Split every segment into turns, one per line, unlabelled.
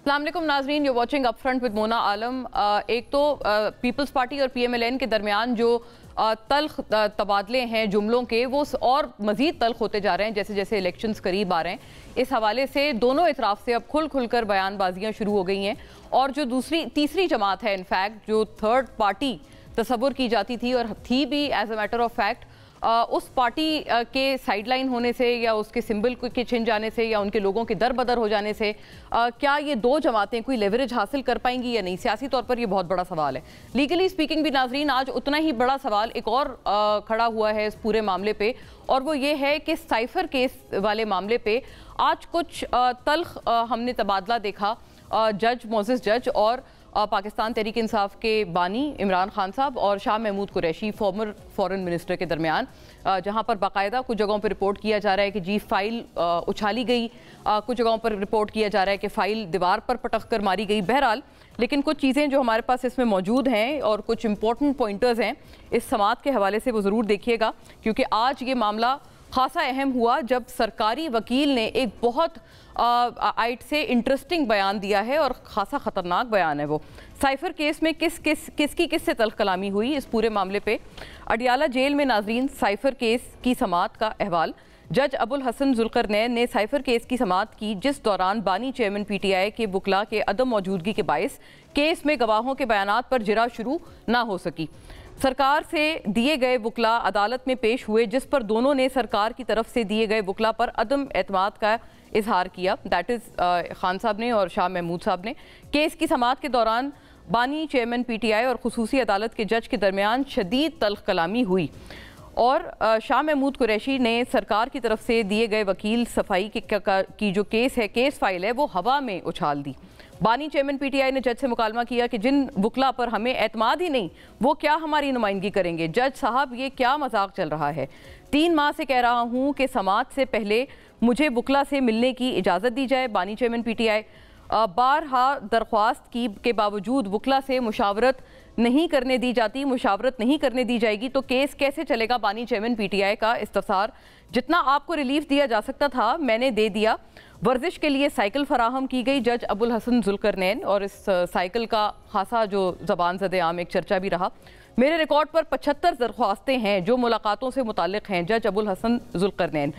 अस्सलाम वालेकुम नाज़रीन, you watching up front with Mona Alam. एक तो पीपल्स पार्टी और PMLN के दरमियान जो तल्ख तबादले हैं जुमलों के, वो और मज़ीद तल्ख होते जा रहे हैं जैसे जैसे इलेक्शंस करीब आ रहे हैं। इस हवाले से दोनों इतराफ़ से अब खुल कर बयानबाजियाँ शुरू हो गई हैं। और जो तीसरी जमात है, इनफैक्ट जो थर्ड पार्टी तसव्वुर की जाती थी और थी भी as a matter of fact, उस पार्टी के साइडलाइन होने से या उसके सिंबल के छिन जाने से या उनके लोगों के दर बदर हो जाने से क्या ये दो जमातें कोई लेवरेज हासिल कर पाएंगी या नहीं? सियासी तौर पर ये बहुत बड़ा सवाल है। लीगली स्पीकिंग भी नाजरीन आज उतना ही बड़ा सवाल एक और खड़ा हुआ है इस पूरे मामले पे, और वो ये है कि साइफर केस वाले मामले पे आज कुछ तल्ख हमने तबादला देखा जज मोसेस जज और पाकिस्तान तहरीक इंसाफ के बानी इमरान खान साहब और Shah Mahmood Qureshi former foreign minister के दरमियान, जहां पर बाकायदा कुछ जगहों पर रिपोर्ट किया जा रहा है कि जी फाइल उछाली गई, कुछ जगहों पर रिपोर्ट किया जा रहा है कि फाइल दीवार पर पटक कर मारी गई। बहरहाल लेकिन कुछ चीज़ें जो हमारे पास इसमें मौजूद हैं और कुछ इंपॉर्टेंट पॉइंटर्स हैं इस समात के हवाले से, वो ज़रूर देखिएगा, क्योंकि आज ये मामला खासा अहम हुआ जब सरकारी वकील ने एक बहुत आइट से इंटरेस्टिंग बयान दिया है और खासा ख़तरनाक बयान है। वो साइफर केस में किससे तल्ख कलामी हुई इस पूरे मामले पे। अडियाला जेल में नाजरीन साइफर केस की समात का अहवाल। जज अबुल हसन जुल्करनैन ने साइफर केस की समात की, जिस दौरान बानी चेयरमैन PTI के वकला के अदम मौजूदगी के बायस केस में गवाहों के बयानात पर जिरा शुरू ना हो सकी। सरकार से दिए गए वकला अदालत में पेश हुए, जिस पर दोनों ने सरकार की तरफ से दिए गए वकला पर अदम एतमाद का इजहार किया, दैट इज़ खान साहब ने और शाह महमूद साहब ने। केस की समात के दौरान बानी चेयरमैन PTI और खुसूसी अदालत के जज के दरमियान शदीद तल्ख कलामी हुई और शाह महमूद कुरैशी ने सरकार की तरफ से दिए गए वकील सफाई की जो केस फाइल है वो हवा में उछाल दी। बानी चेयरमैन PTI ने जज से मुकालमा किया कि जिन वकला पर हमें एतमाद ही नहीं वो क्या हमारी नुमाइंदगी करेंगे। जज साहब, ये क्या मजाक चल रहा है? 3 माह से कह रहा हूँ कि समात से पहले मुझे वकला से मिलने की इजाज़त दी जाए। बानी चेयरमैन PTI, बारहा दरख्वास्त की के बावजूद वकला से मुशावरत नहीं करने दी जाती, मुशावरत नहीं करने दी जाएगी तो केस कैसे चलेगा? बानी चेयरमैन PTI का इस्तफसार। जितना आपको रिलीफ दिया जा सकता था मैंने दे दिया। वर्जिश के लिए साइकिल फराहम की गई। जज अबुल हसन जुल्करनैन, और इस साइकिल का खासा जो ज़बान ज़दे आम एक चर्चा भी रहा। मेरे रिकॉर्ड पर 75 दरख्वास्तें हैं जो मुलाकातों से मुताल्लिक़ हैं। जज अबुल हसन जुल्करनैन,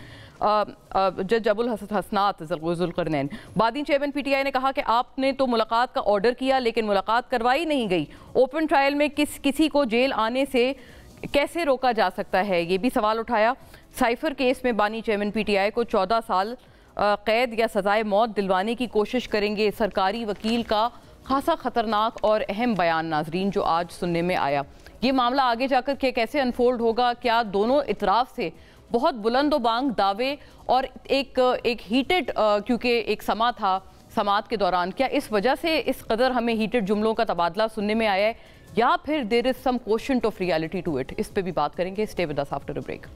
जज अबुल हसनात जुल्करनैन। बानी चेयरमैन PTI ने कहा कि आपने तो मुलाकात का ऑर्डर किया लेकिन मुलाकात करवाई नहीं गई। ओपन ट्रायल में किसी को जेल आने से कैसे रोका जा सकता है, ये भी सवाल उठाया। साइफर केस में बानी चेयरमैन PTI को 14 साल कैद या सजाए मौत दिलवाने की कोशिश करेंगे। सरकारी वकील का खासा ख़तरनाक और अहम बयान नाजरीन जो आज सुनने में आया। ये मामला आगे जाकर के कैसे अनफोल्ड होगा, क्या दोनों इतराफ़ से बहुत बुलंदोबांग दावे और एक हीटेड, क्योंकि एक समा था, समात के दौरान क्या इस वजह से इस कदर हमें हीटेड जुमलों का तबादला सुनने में आया है, या फिर there is some quotient of reality to it? इस पे भी बात करेंगे। Stay with us after a break.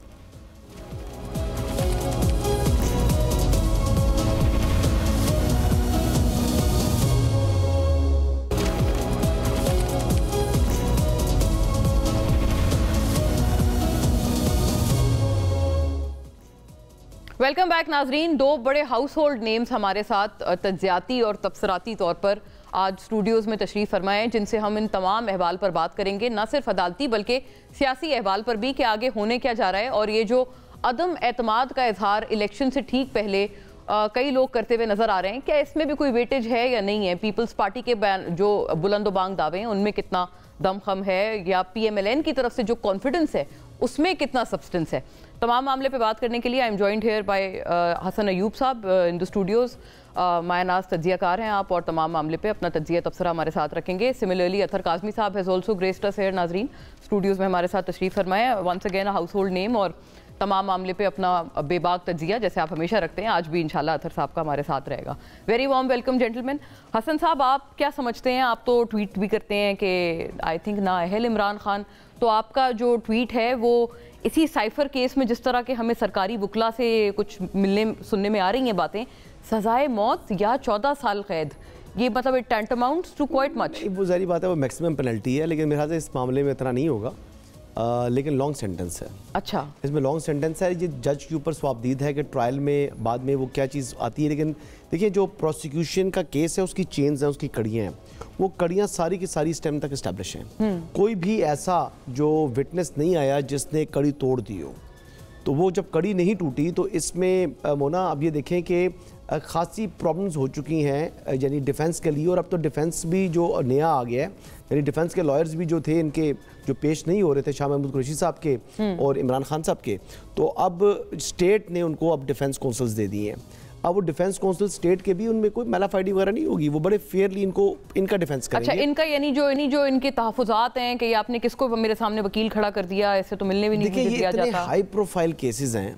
Welcome back नाजरीन। दो बड़े हाउस होल्ड नेम्स हमारे साथ तज्जियाती और तबसराती तौर पर आज स्टूडियोज़ में तशरीफ़ फरमाएं, जिनसे हम इन तमाम अहवाल पर बात करेंगे, न सिर्फ अदालती बल्कि सियासी अहवाल पर भी कि आगे होने क्या जा रहा है। और ये जो अदम एतमाद का इजहार इलेक्शन से ठीक पहले कई लोग करते हुए नज़र आ रहे हैं, क्या इसमें भी कोई वेटेज है या नहीं है? पीपल्स पार्टी के जो बुलंदोबांग दावे हैं उनमें कितना दमखम है, या PMLN की तरफ से जो कॉन्फिडेंस है उसमें कितना सब्सटेंस है? तमाम मामले पे बात करने के लिए I am joined here by Hasan Ayub sahab in the Studios. माया नाज तज्जियाकार हैं आप और तमाम मामले पे अपना तज्जिया तबसरा हमारे साथ रखेंगे। सिमिलरली अतर काज़मी साहब has also graced us here नाजरीन, स्टूडियोज़ में हमारे साथ तशरीफ़ फरमाएं। Once again household name और तमाम मामले पे अपना बेबाक तज्जिया जैसे आप हमेशा रखते हैं, आज भी इंशाल्लाह अतर साहब का हमारे साथ रहेगा। Very warm welcome gentleman. Hasan sahab, आप क्या समझते हैं? आप तो ट्वीट भी करते हैं कि आई थिंक ना अहल इमरान खान, तो आपका जो ट्वीट है वो इसी साइफर केस में जिस तरह के हमें सरकारी वकला से कुछ मिलने सुनने में आ रही हैं बातें, सजाए मौत या 14 साल कैद, ये मतलब इट टैंटमाउंट्स टू क्वाइट मच।
वो सारी बात है, वो मैक्सिमम पेनल्टी है, लेकिन मेरे ख्याल से इस मामले में इतना नहीं होगा। لیکن لانگ سینٹنس ہے.
اچھا,
اس میں لانگ سینٹنس ہے. یہ جج کے اوپر سوابدید ہے کہ ٹرائل میں بعد میں وہ کیا چیز آتی ہے. لیکن دیکھیے جو پروسیکیوشن کا کیس ہے اس کی چینز ہیں, اس کی کڑیاں ہیں, وہ کڑیاں ساری کی ساری اس ٹائم تک اسٹیبلش ہیں. کوئی بھی ایسا جو وٹنس نہیں آیا جس نے کڑی توڑ دی ہو. تو وہ جب کڑی نہیں ٹوٹی تو اس میں مونا اب یہ دیکھیں کہ خاصی پرابلمز ہو چکی ہیں یعنی ڈیفنس کے لیے. اور اب تو ڈیفنس بھی جو نیا آ گیا ہے, یعنی ڈیفنس کے لائرز بھی جو تھے ان کے جو پیش نہیں ہو رہے تھے شاہ محمود قریشی صاحب کے اور عمران خان صاحب کے, تو اب اسٹیٹ نے ان کو اب ڈیفنس کونسلز دے دیے ہیں. اب وہ ڈیفنس کونسل اسٹیٹ کے بھی ان میں کوئی میلافائڈی وغیرہ نہیں ہوگی, وہ بڑے فیئرلی ان کا ڈیفنس کریں گے.
اچھا, ان کا یعنی جو ان کے تحفظات ہیں کہ آپ نے کس کو میرے سامنے وکیل کھڑا کر دیا, ایسے تو ملنے بھی نہیں دیا جاتا.
دیکھیں یہ اتنے ہائی پروفائل کیسز ہیں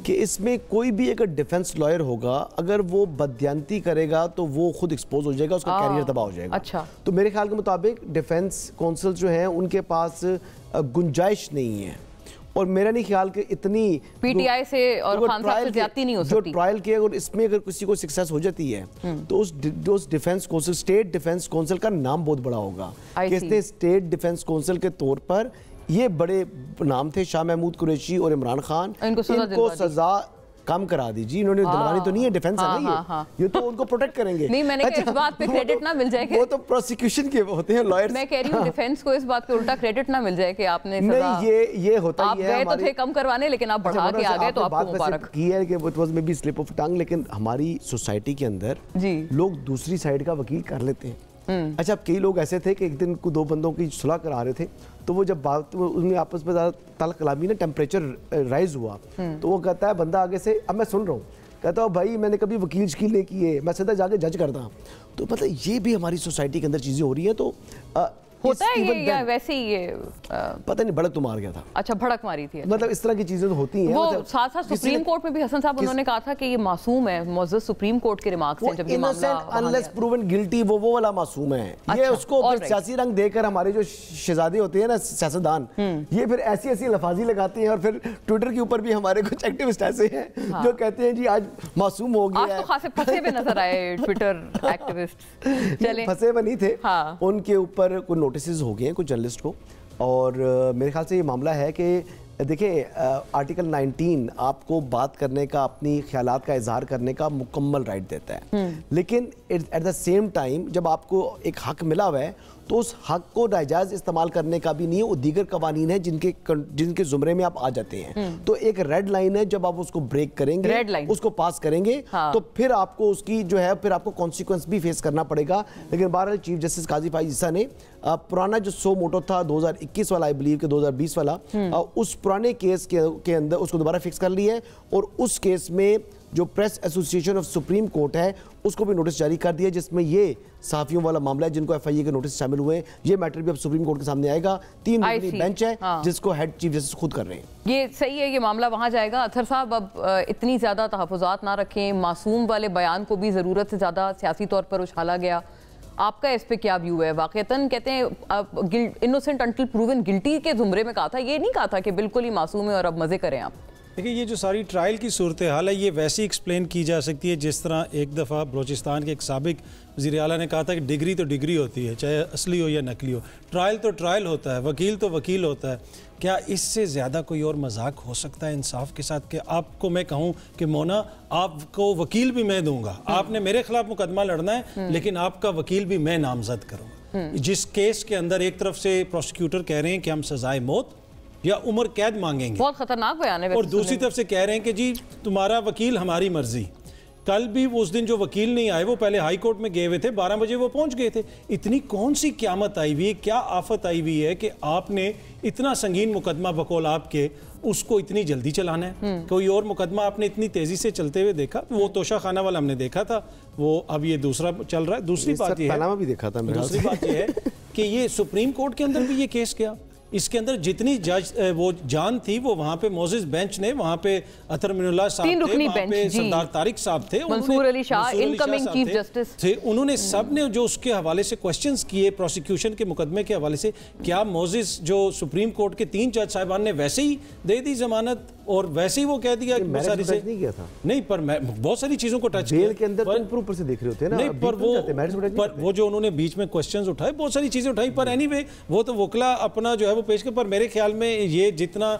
کہ اس میں کوئی بھی اگر ڈیفنس لائر ہوگا اگر وہ بددیانتی کرے گا تو وہ خود ایکسپوز ہو جائے گا, اس کا کیریئر تباہ ہو جائے گا.
اچھا,
تو میرے خیال کے مطابق ڈیفنس کونسل جو ہیں ان کے پاس گنجائش نہیں ہے. اور میرا نہیں خیال کہ اتنی
پی ٹی آئی سے اور خان صاحب سے زیادتی نہیں ہو سکتی.
جو ٹرائل کے اگر اس میں اگر کسی کو سکسیس ہو جاتی ہے تو اس defence council state defence council کا نام بہت بڑا ہوگا کہ اس نے اسٹیٹ ڈیفنس کونسل کے طور پر یہ بڑے نام تھے شاہ محمود قریشی اور عمران خان, ان کو سزا کم کرا دیجیے. انہوں نے دلوانی تو نہیں ہے, ڈیفنس ہے نہیں ہے, یہ تو ان کو پروٹیکٹ کریں گے.
نہیں, میں نے کہا اس بات پہ کریڈٹ نہ مل جائے کہ
وہ تو پروسیکیوشن کے ہوتے ہیں لائرز.
میں کہہ رہی ہوں ڈیفنس کو اس بات پہ الٹا کریڈٹ نہ مل جائے کہ آپ نے سزا,
نہیں یہ ہوتا ہی ہے.
آپ گئے تو تھے کم کروانے لیکن آپ بڑھا کے آ گئے تو آپ کو مبارک.
کی ہے کہ it was maybe slip of tongue, لیکن ہماری سوسائٹی کے اندر لوگ دوسری سائیڈ کا وکیل کر لیتے ہیں. اچھا, اب کئی لوگ ایسے تھے کہ ایک دن کو دو بندوں کی صلح کرا رہے تھے تو وہ جب بات ان میں آپس میں زیادہ تلخ کلامی نا ٹیمپریچر رائز ہوا تو وہ کہتا ہے بندہ آگے سے, اب میں سن رہا ہوں, کہتا ہوں بھائی میں نے کبھی وکیل شکیل نہیں کیے, میں سیدھا جا کے جج کرتا ہوں. تو مطلب یہ بھی ہماری سوسائٹی کے اندر چیزیں ہو رہی ہیں. تو
ہوتا ہے یہ یا ویسے ہی یہ
پتہ نہیں بھڑک تو مار گیا تھا.
اچھا, بھڑک ماری تھی.
مطلب اس طرح کی چیزیں تو ہوتی ہیں.
وہ ساتھ ساتھ سپریم کورٹ میں بھی حسن صاحب انہوں نے کہا تھا کہ یہ معصوم ہے. معزز سپریم کورٹ کے ریمارکس ہیں جب یہ معاملہ
انلیس پروون گلٹی وہ والا معصوم ہے. یہ اس کو پھر سیاسی رنگ دے کر ہمارے جو شہزادے ہوتے ہیں نا سیاستدان, یہ پھر ایسی ایسی لفاظی لگاتے ہیں. اور پھر ٹویٹر کے اوپر بھی ہمارے کچھ ایکٹیوسٹ ایسے ہیں جو کہتے ہیں جی آج معصوم ہو گیا ہے.
آج تو خاصے پھنسے ہوئے نظر آئے ٹویٹر ایکٹیوسٹ. چلیں
پھنسے ہوئے نہیں تھے, ان کے اوپر کوئی نوٹسز ہو گئے ہیں کچھ جرنلسٹ کو. اور میرے خیال سے یہ معاملہ ہے کہ دیکھیں آرٹیکل 19 آپ کو بات کرنے کا, اپنی خیالات کا اظہار کرنے کا مکمل رائٹ دیتا ہے, لیکن ایٹ دا سیم ٹائم جب آپ کو ایک حق ملا ہوا ہے تو اس حق کو ناجائز استعمال کرنے کا بھی نہیں ہے. وہ دیگر قوانین ہیں جن کے زمرے میں آپ آ جاتے ہیں. تو ایک ریڈ لائن ہے, جب آپ اس کو بریک کریں گے, اس کو پاس کریں گے تو پھر آپ کو اس کی جو ہے پھر آپ کو کانسیکوینس بھی فیس کرنا پڑے گا. لیکن بہرحال چیف جسٹس قاضی فائز عیسیٰ نے پرانا جو سو موٹو تھا 2021 والا, آئی بلیو کہ 2020 والا, اس پرانے کیس کے اندر اس کو دوبارہ فکس کر لی ہے. اور اس کیس میں جو press association of supreme court ہے اس کو بھی نوٹس جاری کر دیا, جس میں یہ صحافیوں والا معاملہ ہے جن کو ایف آئی اے کے نوٹس شامل ہوئے ہیں. یہ میٹر بھی اب سپریم کورٹ کے سامنے آئے گا. 3 رکنی بینچ ہے جس کو ہیڈ چیف جسٹس خود کر رہے ہیں.
یہ صحیح ہے, یہ معاملہ وہاں جائے گا. اطہر صاحب اب اتنی زیادہ تحفظات نہ رکھیں. معصوم والے بیان کو بھی ضرورت سے زیادہ سیاسی طور پر اچھالا گیا. آپ کا اس پہ کیا ویو ہے؟ واقعتاً کہتے ہیں انوسنٹ انٹل پروون گلٹی کے زمرے میں کہا تھا, یہ نہیں کہا تھا کہ بالکل ہی معصوم ہے اور اب مزے کریں آپ.
دیکھیں یہ جو ساری ٹرائل کی صورتحال ہے یہ ویسے ہی ایکسپلین کی جا سکتی ہے جس طرح ایک دفعہ بلوچستان کے ایک سابق وزیر اعلیٰ نے کہا تھا کہ ڈگری تو ڈگری ہوتی ہے, چاہے اصلی ہو یا نقلی ہو. ٹرائل تو ٹرائل ہوتا ہے, وکیل تو وکیل ہوتا ہے. کیا اس سے زیادہ کوئی اور مذاق ہو سکتا ہے انصاف کے ساتھ کہ آپ کو میں کہوں کہ مونا آپ کو وکیل بھی میں دوں گا, آپ نے میرے خلاف مقدمہ لڑنا ہے لیکن آپ کا وکیل بھی میں نامزد کروں گا. جس کیس کے اندر ایک طرف سے پروسیکیوٹر کہہ رہے ہیں کہ ہم سزائے موت یا عمر قید مانگیں گے,
بہت خطرناک بیان ہے,
اور دوسری طرف سے کہہ رہے ہیں کہ جی تمہارا وکیل ہماری مرضی. کل بھی اس دن جو وکیل نہیں آئے وہ پہلے ہائی کورٹ میں گئے ہوئے تھے, 12 بجے وہ پہنچ گئے تھے. اتنی کون سی قیامت آئی ہوئی ہے, کیا آفت آئی ہوئی ہے کہ آپ نے اتنا سنگین مقدمہ بقول آپ کے اس کو اتنی جلدی چلانا ہے؟ کوئی اور مقدمہ آپ نے اتنی تیزی سے چلتے ہوئے دیکھا؟ وہ توشہ خانہ والا ہم نے دیکھا تھا, وہ اب یہ دوسرا چل رہا ہے. دوسری بات یہ ہے کہ یہ سپریم کورٹ کے اندر بھی یہ کیس کیا, اس کے اندر جتنی جج وہ جان تھی وہ وہاں پہ موزز بینچ نے, وہاں پہ اطہر من اللہ صاحب تھے, وہاں پہ سردار طارق صاحب تھے,
منصور Ali Shah incoming chief justice
تھے. انہوں نے سب نے جو اس کے حوالے سے کوسچنز کیے پروسیکیوشن کے مقدمے کے حوالے سے, کیا موزز جو سپریم کورٹ کے 3 جج صاحبان نے ویسے ہی دے دی ضمانت اور वैसे ही वो कह दिया कि बहुत सारी
नहीं किया था,
नहीं पर बहुत सारी चीजों को टच
बेल के अंदर तुम ऊपर से देख रहे होते हैं ना,
नहीं पर वो जो उन्होंने बीच में क्वेश्चंस उठाए, बहुत सारी चीजें उठाई, पर एनीवे वो तो वकला अपना जो है वो पेश कर। पर मेरे ख्याल में ये जितना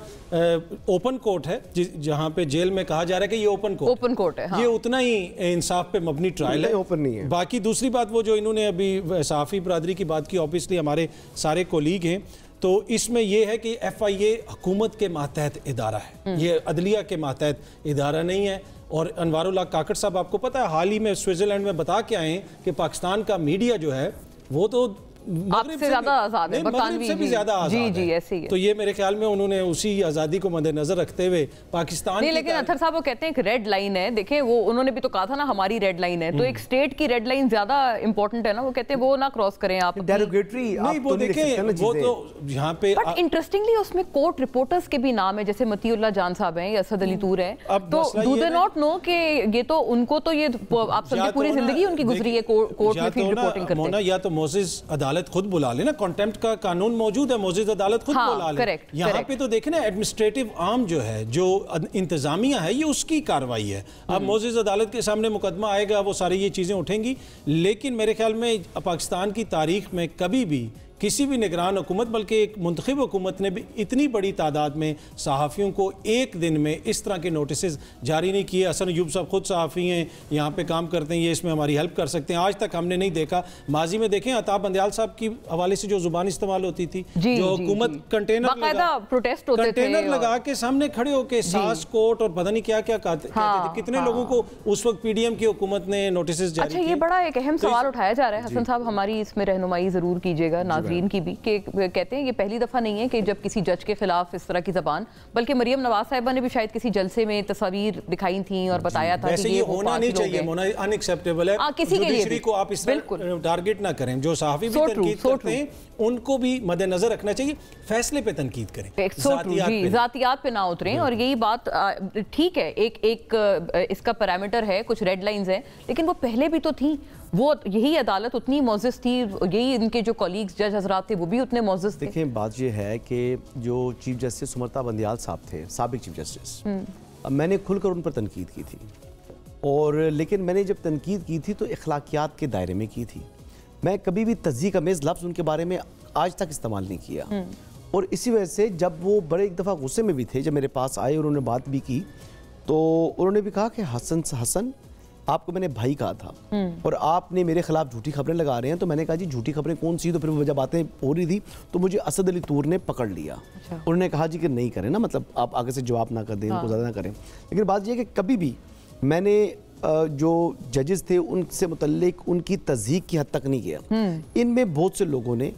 ओपन कोर्ट है, जहाँ पे जेल में कहा जा रहा है कि ये ओपन कोर्ट है, ये उतना ही इंसाफ पे मबनी ट्रायल है,
ओपन नहीं है।
बाकी दूसरी बात वो जो इन्होंने अभी सहाफ़ी बरादरी की बात की, ऑब्वियसली हमारे सारे कोलीग हैं, तो इसमें यह है कि FIA हुकूमत के मातहत इदारा है, ये अदलिया के मातहत इदारा नहीं है। और अनवारुल्लाह काकड़ साहब आपको पता है हाल ही में स्विट्जरलैंड में बता के आए कि पाकिस्तान का मीडिया जो है वो तो
आपसे ज्यादा आजाद है,
मगरिब से भी ज्यादा आजाद
है। ऐसे ही है।
तो ये मेरे ख्याल में उन्होंने उसी आजादी को मद्देनजर रखते हुए पाकिस्तान
नहीं, लेकिन अतहर साहब वो कहते हैं एक रेड लाइन है, देखें वो उन्होंने भी तो कहा था ना हमारी रेड लाइन है, तो एक स्टेट की रेड लाइन ज्यादा इंपॉर्टेंट है ना, वो कहते हैं वो ना क्रॉस करें आप।
डेरोगेटरी
नहीं, वो देखें वो तो यहाँ पे
बट इंटरेस्टिंगली उसमें कोर्ट रिपोर्टर्स के भी नाम है, जैसे मतीउल्लाह जान साहब हैं या असद अली तूर हैं, तो डू दे नॉट नो कि ये तो उनको तो ये आप समझे पूरी जिंदगी उनकी गुजरी है कोर्ट में फील्ड रिपोर्टिंग करते हैं।
या तो मोजिज अदालत खुद बुला लेना, कंटेम्प्ट का कानून मौजूद है, मोजिज अदालत खुद बुला ले। यहाँ पे तो देखें ना एडमिनिस्ट्रेटिव आर्म जो है, जो इंतजामिया है, ये उसकी कार्रवाई है। अब मोजिज अदालत के सामने मुकदमा आएगा, वो सारी ये चीजें उठेंगी, लेकिन मेरे ख्याल में पाकिस्तान की तारीख में कभी भी किसी भी निगरान हुकूमत, बल्कि एक मुंतखब हुकूमत ने भी इतनी बड़ी तादाद में सहाफ़ियों को एक दिन में इस तरह के नोटिस जारी नहीं किए। हसन अयूब साहब खुद सहाफ़ी हैं, यहाँ पे काम करते हैं, ये इसमें हमारी हेल्प कर सकते हैं, आज तक हमने नहीं देखा। माजी में देखें अताब बंदयाल साहब की हवाले से जो जुबान इस्तेमाल होती थी, जो हुकूमत कंटेनर लगा के सामने खड़े होकर सास कोट और पता नहीं क्या क्या कहते थे, कितने लोगों को उस वक्त PDM की हुकूमत ने नोटिस जारी किए।
ये बड़ा एक अहम सवाल उठाया जा रहा है हसन साहब, हमारी इसमें रहनुमाई जरूर कीजिएगा नाज़रीन की भी, कि कहते हैं ये पहली दफा नहीं है कि जब किसी जज के खिलाफ इस तरह की जबान, बल्कि मरियम नवाज साहिबा ने भी शायद किसी जलसे में तस्वीर दिखाई थी और बताया था कि ये
होना नहीं चाहिए, होना अनएक्सेप्टेबल है
किसी के लिए
को आप इस तरह टारगेट ना करें। जो सहाफ़ी भी तनकीद करते हैं उनको भी मद्देनजर रखना चाहिए, फैसले पे तनकीद करें,
जातियात पे ना उतरें। और यही बात ठीक है, एक इसका पैरामीटर है, कुछ रेड लाइंस हैं, लेकिन वो पहले भी तो थी। वो यही अदालत उतनी मोजिज़ थी, यही इनके जो कॉलीग्स जज हजरात थे वो भी उतने मोजिज़ थे।
देखें बात ये है कि जो चीफ जस्टिस सुमरता बंदयाल साहब थे, साबिक चीफ जस्टिस, मैंने खुलकर उन पर तनकीद की थी, और लेकिन मैंने जब तनकीद की थी तो इखलाकियात के दायरे में की थी। मैं कभी भी तज़दीक अमेज़ लफ्ज़ उनके बारे में आज तक इस्तेमाल नहीं किया, और इसी वजह से जब वो बड़े एक दफ़ा गुस्से में भी थे, जब मेरे पास आए और उन्होंने बात भी की, तो उन्होंने भी कहा कि हसन आपको मैंने भाई कहा था और आपने मेरे खिलाफ झूठी खबरें लगा रहे हैं। तो मैंने कहा जी झूठी खबरें कौन सी? तो फिर जब बातें हो रही थी तो मुझे असद अली तूर ने पकड़ लिया। उन्होंने कहा जी कि नहीं करें ना, मतलब आप आगे से जवाब ना कर दें, इनको ज़्यादा ना करें। लेकिन बात यह है कि कभी भी मैंने जो जजेस थे उनसे मुतल्लिक उनकी तज़हीक की हद तक नहीं किया। इनमें बहुत से लोगों ने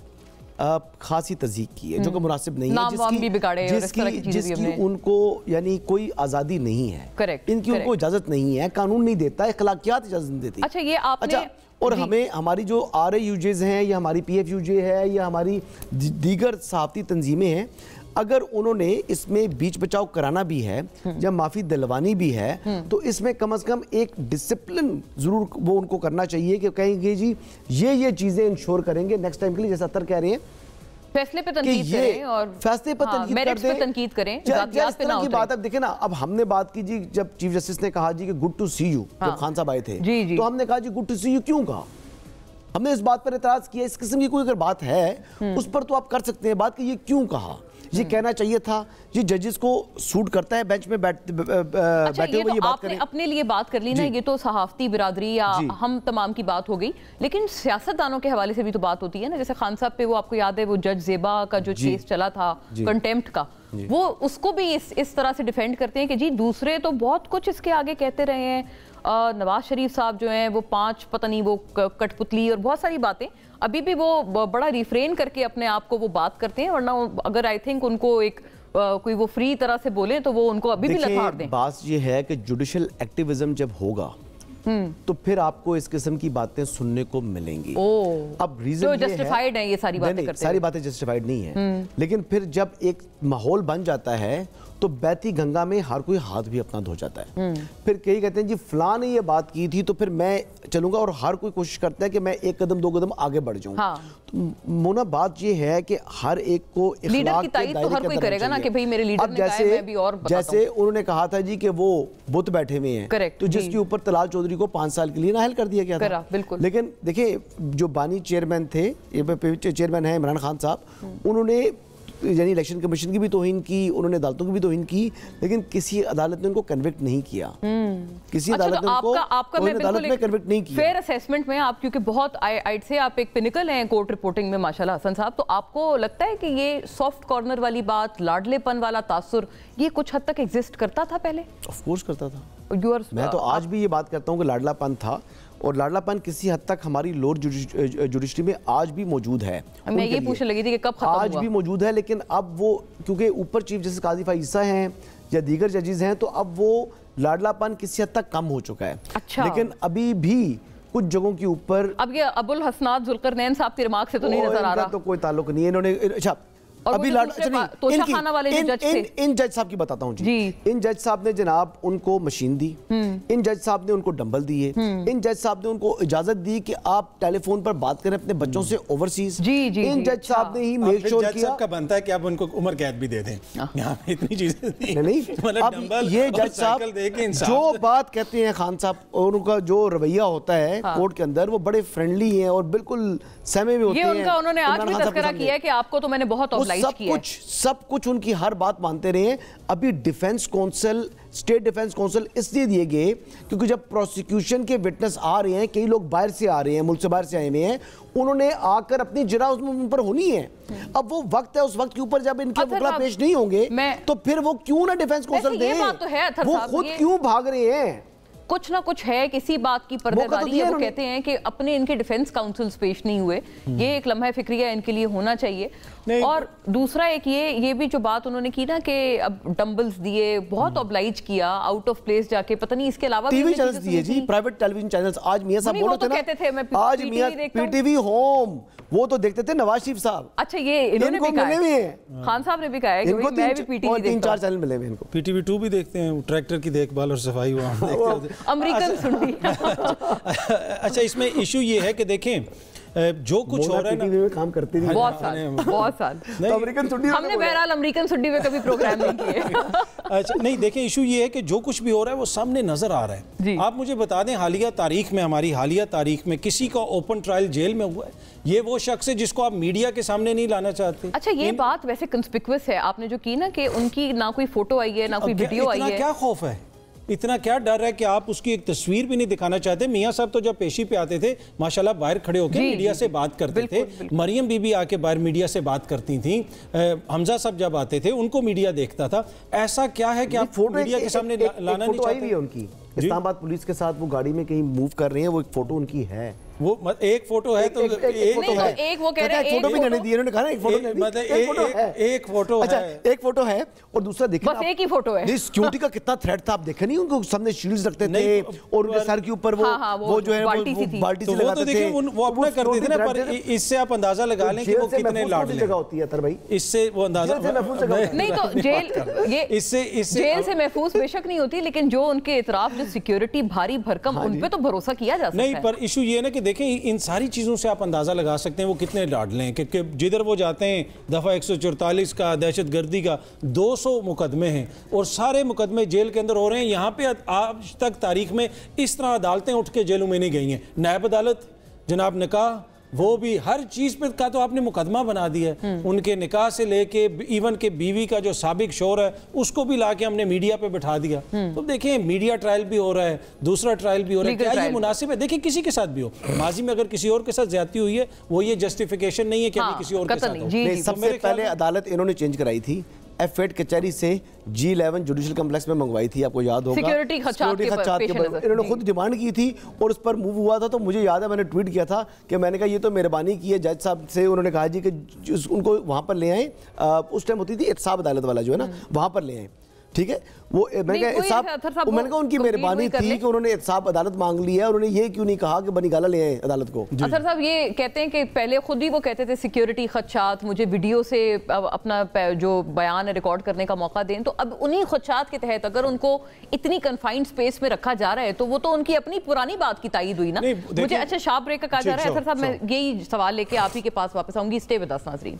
खासी तज़हीक की है जो कि मुनासिब नहीं है, जिसकी उनको यानी कोई आज़ादी नहीं है, इनकी उनको इजाज़त नहीं है, कानून नहीं देता, इखलाकियात इजाज़त नहीं देती।
अच्छा, ये आपने
और हमें हमारी जो RAUJs हैं या हमारी PFUJ है या हमारी दीगर सहाफ़ती तंजीमें हैं, अगर उन्होंने इसमें बीच बचाव कराना भी है या माफ़ी दिलवानी भी है, तो इसमें कम से कम एक डिसिप्लिन ज़रूर वो उनको करना चाहिए कि कहेंगे जी ये चीज़ें इंश्योर करेंगे नेक्स्ट टाइम के लिए, जैसा अतर कह रहे हैं,
फैसले पे तनकीद करें और
फैसले पर
तनकीद करें, जातियात पे ना उतरें।
बात अब देखें ना, अब हमने बात की जी, जब चीफ जस्टिस ने कहा जी कि गुड टू सी यू, जब खान साहब आए थे, तो हमने कहा जी गुड टू सी यू क्यों कहा? हमने इस बात पर एतराज किया। इस किस्म की कोई अगर बात है उस पर तो आप कर सकते हैं बात कि ये क्यों कहा, ये कहना चाहिए था, ये जजेस को सूट करता है बेंच में बैठे हुए ये बात करें।
अपने लिए बात कर ली ना, ये तो सहाफती बिरादरी या हम तमाम की बात हो गई, लेकिन सियासतदानों के हवाले से भी तो बात होती है ना। जैसे खान साहब पे वो आपको याद है वो जज ज़ेबा का जो केस चला था कंटेम्प्ट का, वो उसको भी इस तरह से डिफेंड करते हैं कि जी दूसरे तो बहुत कुछ इसके आगे कहते रहे हैं। नवाज शरीफ साहब जो हैं वो 5 पता नहीं वो कठपुतली और बहुत सारी बातें, अभी भी वो बड़ा रिफ्रेन करके अपने आप को वो बात करते हैं, वरना अगर आई थिंक उनको एक कोई वो फ्री तरह से बोले तो वो उनको अभी भी लताड़ दें।
बात ये है कि जुडिशल एक्टिविज्म जब होगा तो फिर आपको इस किस्म की बातें सुनने को मिलेंगी। अब रीजन
तो जस्टिफाइड है ये सारी बातें करते हैं,
सारी बातें जस्टिफाइड नहीं है, लेकिन फिर जब एक माहौल बन जाता है تو بیتی گنگا میں ہر کوئی ہاتھ بھی اپنا دھو جاتا ہے. پھر کئی کہتے ہیں جی فلاں نے یہ بات کی تھی تو پھر میں چلوں گا, اور ہر کوئی کوشش کرتا ہے کہ میں ایک قدم دو قدم آگے بڑھ جاؤں. تو مونا بات یہ ہے کہ ہر ایک کو اخلاق کے دائرے کے اندر
کرے گا نا کہ بھئی میرے لیڈر نے کہا ہے میں بھی اور بتاتا ہوں.
جیسے انہوں نے کہا تھا جی کہ وہ بت بیٹھے ہوئے ہیں, تو جس کے اوپر طلال چودھری کو 5 سال کے لیے نااہل کر دیا گیا تھا. لیکن دیکھیں جو بانی چیئرمین تھے, چیئرمین ہیں عمران خان صاحب, انہوں نے یعنی الیکشن کمیشن کی بھی توہین کی, انہوں نے عدالتوں کی بھی توہین کی, لیکن کسی عدالت نے ان کو کنوکٹ نہیں کیا. کسی عدالت نے ان کو عدالت میں کنوکٹ نہیں کیا.
فیئر اسیسمنٹ میں آپ کیونکہ بہت آئٹ سے آپ ایک پنکل ہیں کورٹ رپورٹنگ میں ماشاءاللہ حسن صاحب, تو آپ کو لگتا ہے کہ یہ سافٹ کارنر والی بات, لاڈلے پن والا تاثر, یہ کچھ حد تک ایگزسٹ کرتا تھا پہلے؟
آف کورس کرتا تھا. میں تو آج بھی یہ بات کرتا ہوں کہ لاڈلا پن تھا, اور لاڈلا پن کسی حد تک ہماری لوور جوڈیشری میں آج بھی موجود ہے.
میں یہ پوچھنے لگی تھی کہ کب ختم ہوا.
آج بھی موجود ہے, لیکن اب وہ کیونکہ اوپر چیف جسٹس قاضی فائزہ ہیں یا دیگر ججز ہیں, تو اب وہ لاڈلا پن کسی حد تک کم ہو چکا ہے. لیکن ابھی بھی کچھ جگہوں کے اوپر
اب یہ ابو الحسنات ذوالقرنین صاحب کی ریمارک سے تو نہیں نظر آ رہا.
تو کوئی تعلق نہیں ہے. انہوں نے اچھا ابھی ان جج صاحب کی بتاتا ہوں جی. ان جج صاحب نے جناب ان کو مشین دی, ان جج صاحب نے ان کو ڈمبل دیے, ان جج صاحب نے ان کو اجازت دی کہ آپ ٹیلی فون پر بات کریں اپنے بچوں سے اوورسیز. ان جج صاحب نے ہی میک شور کیا.
کا بنتا ہے کہ آپ ان کو عمر قید بھی دے دیں. یہاں پہ اتنی چیزیں
نہیں. اب یہ جج صاحب جو بات کہتے ہیں خان صاحب, اور ان کا جو رویہ ہوتا ہے کورٹ کے اندر, وہ بڑے فرینڈلی ہیں اور بالکل سہمے میں ہوتے ہیں.
یہ ان کا انہوں نے آج بھی تذکرہ کیا ہے کہ آپ کو تو میں نے بہت
سب کچھ ان کی ہر بات مانتے رہے ہیں. ابھی defence council, state defence council اس لیے دیے گئے کیونکہ جب پروسیکیوشن کے وٹنس آ رہے ہیں, کئی لوگ باہر سے آ رہے ہیں, ملک سے باہر سے آئے ہوئے ہیں, انہوں نے آ کر اپنی جرا ان پر ہونی ہے. اب وہ وقت ہے, اس وقت کے اوپر جب ان کے وکلا پیش نہیں ہوں گے تو پھر وہ کیوں نہ ڈیفنس کونسل دیں, وہ خود کیوں بھاگ رہے ہیں.
کچھ نہ کچھ ہے, کسی بات کی پردہ داری ہے. وہ کہتے ہیں کہ اپنے ان کے ڈیفنس کاؤنسلز پیش نہیں ہوئے, یہ ایک لمحہ فکریہ ان کے لیے ہونا چاہیے. اور دوسرا ایک یہ بھی جو بات انہوں نے کی نا کہ اب ڈمبلز دیے, بہت اوبلائج کیا, آؤٹ آف پلیس جا کے, پتہ نہیں اس کے علاوہ
ٹی وی چینلز دیے جی, پرائیویٹ ٹیلی ویژن چینلز. آج میاں صاحب بول رہے تھے نا, آج میاں پی ٹی وی ہوم وہ تو دیکھتے تھے نواز شریف صاحب.
اچھا یہ انہوں نے بھی کہا ہے, خان صاحب نے بھی کہا ہے کہ میں بھی پی ٹی وی دیکھتا ہوں.
3-4 چینل ملے ہوئے ان کو.
پی ٹی وی 2 بھی دیکھتے ہیں, ٹریکٹر کی دیکھ بھال اور صفائی وہ
امریکن سنڈی.
اچھا اس میں ایشو یہ ہے کہ دیکھیں جو کچھ ہو رہا ہے نا,
کام کرتے ہیں
بہت سال. ہم نے بہرحال امریکن سنڈی میں کبھی پروگرام نہیں کیے.
اچھا نہیں دیکھیں, ایشو یہ ہے کہ جو کچھ بھی ہو رہا ہے وہ سامنے نظر آ رہا ہے. آپ مجھے بتا دیں حالیہ تاریخ میں, ہماری حالیہ تاریخ میں کسی کا اوپن ٹرائل جیل میں ہوا ہے؟ یہ وہ شخص ہے جس کو آپ میڈیا کے سامنے نہیں لانا چاہتے.
اچھا یہ بات ویسے کنسپیکوس ہے آپ نے جو کی نا کہ ان کی نہ کوئی فوٹو آئی ہے نہ کوئی ویڈیو آئی ہے.
اتنا کیا خوف ہے, اتنا کیا ڈر ہے کہ آپ اس کی ایک تصویر بھی نہیں دکھانا چاہتے؟ میاں صاحب تو جب پیشی پہ آتے تھے ماشاءاللہ باہر کھڑے ہو کے میڈیا سے بات کرتے تھے. مریم بی بی آ کے باہر میڈیا سے بات کرتی تھیں. حمزہ صاحب جب آتے تھے ان کو میڈیا دیکھتا تھا. ایسا کیا ہے کہ آپ میڈیا کے سامنے لانا نہیں چاہتے؟
ان کی اسلام آباد پولیس کے ساتھ وہ گاڑی میں کہیں موو کر رہے ہیں, وہ ایک فوٹو ان کی ہے.
وہ ایک فوٹو ہے تو
ایک وہ کہہ رہے ہیں
فوٹو بھی نہیں دی, انہوں نے کہا نا ایک فوٹو نہیں دی,
ایک فوٹو ہے.
اچھا ایک فوٹو ہے, اور دوسرا دیکھیں
بس ایک ہی فوٹو ہے.
نہیں سیکیورٹی کا کتنا تھریٹ تھا, آپ دیکھیں نہیں ان کو سامنے شیلڈز رکھتے تھے اور ان کے سر کے اوپر وہ جو ہے بالٹی سے لگاتے تھے.
وہ اپنا کرتے تھے نا, پر اس سے آپ اندازہ لگا لیں کہ وہ کتنے لاڈلے
جگہ ہوتی ہے. تر بھائی
اس سے وہ اندازہ
نہیں, تو جیل سے محفوظ بے شک نہیں ہوتی, لیکن جو ان کے اطراف جو سیکیورٹی بھاری بھرکم, ان پہ تو بھروسہ کیا جا سکتا ہے.
نہیں پر ایشو یہ ہے نا کہ دیکھیں ان ساری چیزوں سے آپ اندازہ لگا سکتے ہیں وہ کتنے لاڈلے ہیں, کہ جدھر وہ جاتے ہیں دفعہ 144 کا دہشت گردی کا 200 مقدمے ہیں اور سارے مقدمے جیل کے اندر ہو رہے ہیں. یہاں پہ آج تک تاریخ میں اس طرح عدالتیں اٹھ کے جیلوں میں نہیں گئی ہیں. نائب عدالت, جناب نکاح, وہ بھی ہر چیز پہ کا تو آپ نے مقدمہ بنا دیا ہے. ان کے نکاح سے لے کے ایون کہ بیوی کا جو سابق شوہر ہے اس کو بھی لا کے ہم نے میڈیا پہ بٹھا دیا. تو دیکھیں میڈیا ٹرائل بھی ہو رہا ہے, دوسرا ٹرائل بھی ہو رہا ہے. کیا یہ مناسب ہے؟ دیکھیں کسی کے ساتھ بھی ہو, ماضی میں اگر کسی اور کے ساتھ زیادتی ہوئی ہے وہ یہ جسٹیفیکیشن نہیں ہے کہ ابھی کسی اور کے ساتھ ہو.
سب سے پہلے عدالت انہوں نے چینج کرائی تھی, F8 کچہری سے G11 جوڈیشل کمپلیکس میں منگوائی تھی. آپ کو یاد ہوگا
سیکیورٹی خدشات کے پر
انہوں نے خود ڈیمانڈ کی تھی اور اس پر موو ہوا تھا. تو مجھے یاد ہے میں نے ٹویٹ کیا تھا کہ میں نے کہا یہ تو مہربانی کی ہے جج صاحب سے. انہوں نے کہا جی کہ ان کو وہاں پر لے آئیں, اس ٹائم ہوتی تھی احتساب عدالت والا جو ہے نا, وہاں پر لے آئیں. ٹھیک ہے. وہ میں نے کہا ان کی مہربانی تھی کہ انہوں نے احتساب عدالت مانگ لی ہے, انہوں نے یہ کیوں نہیں کہا کہ بنی گالہ لے آئے عدالت کو.
اطہر صاحب یہ کہتے ہیں کہ پہلے خود ہی وہ کہتے تھے سیکیورٹی خدشات, مجھے ویڈیو سے اپنا جو بیان ریکارڈ کرنے کا موقع دیں, تو اب انہی خدشات کے تحت اگر ان کو اتنی کنفائنڈ سپیس میں رکھا جا رہا ہے تو وہ تو ان کی اپنی پرانی بات کی تائید ہوئی نا. مجھے اچھا شارپ بریک کا کہا جا رہا ہے. اطہر صاحب میں یہی سوال لے کے آپ ہی کے پاس واپس آؤں گی, اسٹے ود اس ناظرین.